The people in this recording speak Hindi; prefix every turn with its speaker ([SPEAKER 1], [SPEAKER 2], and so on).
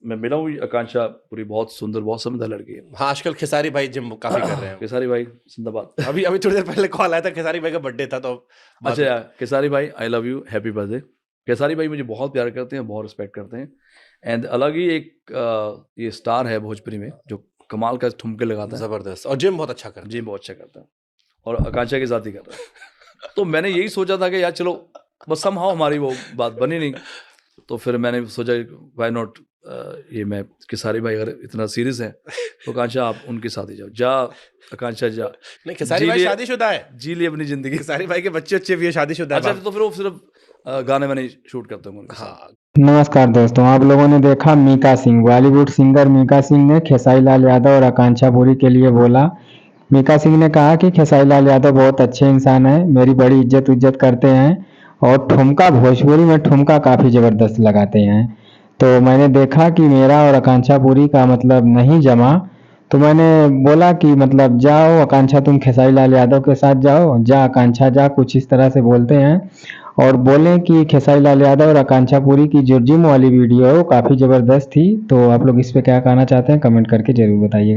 [SPEAKER 1] मैं मिला हूँ, आकांक्षा पूरी बहुत सुंदर, बहुत समझदार लड़की है।
[SPEAKER 2] हाँ, आजकल खेसारी भाई जिम काफी कर रहे हैं।
[SPEAKER 1] केसारी भाई जिंदाबाद।
[SPEAKER 2] अभी अभी थोड़ी देर पहले कॉल आया था, खेसारी भाई का बर्थडे था तो
[SPEAKER 1] अच्छा यार, केसारी भाई I love you, happy birthday. Khesari भाई मुझे बहुत प्यार करते हैं, बहुत रिस्पेक्ट करते हैं। एंड अलग ही एक ये स्टार है भोजपुरी में जो कमाल का ठुमके लगाता है,
[SPEAKER 2] जबरदस्त, और जिम बहुत अच्छा करता है।
[SPEAKER 1] जी बहुत अच्छा करता है, और आकांक्षा के साथ ही कर रहा है। तो मैंने यही सोचा था कि यार चलो, बस समहाउ हमारी वो बात बनी नहीं, तो फिर मैंने सोचा व्हाई नॉट, ये मैं केसारी भाई अगर इतना सीरियस है तो आकांक्षा आप उनके साथ ही जाओ, जा आकांक्षा जा,
[SPEAKER 2] नहीं, खेसारी
[SPEAKER 1] जी
[SPEAKER 2] भाई
[SPEAKER 1] लिए-
[SPEAKER 2] शादीशुदा है।
[SPEAKER 1] जी लिए अपनी जिंदगी।
[SPEAKER 2] खेसारी भाई के बच्चे भी है, शादीशुदा है।
[SPEAKER 1] अच्छा, तो फिर वो सिर्फ गाने में शूट करते होंगे उनके साथ।
[SPEAKER 2] हाँ,
[SPEAKER 3] नमस्कार दोस्तों, आप लोगों ने देखा मीका सिंह, बॉलीवुड सिंगर मीका सिंह ने खेसारी लाल यादव और आकांक्षा पुरी के लिए बोला। मीका सिंह ने कहा कि खेसारी लाल यादव बहुत अच्छे इंसान हैं, मेरी बड़ी इज्जत करते हैं और ठुमका, भोजपुरी में ठुमका काफ़ी ज़बरदस्त लगाते हैं। तो मैंने देखा कि मेरा और आकांक्षा पुरी का मतलब नहीं जमा, तो मैंने बोला कि मतलब जाओ आकांक्षा, तुम खेसारी लाल यादव के साथ जाओ, जा आकांक्षा जा, कुछ इस तरह से बोलते हैं। और बोलें कि खेसारी लाल यादव और आकांक्षा पुरी की जो जिम वाली वीडियो है वो काफ़ी ज़बरदस्त थी। तो आप लोग इस पे क्या कहना चाहते हैं, कमेंट करके ज़रूर बताइएगा।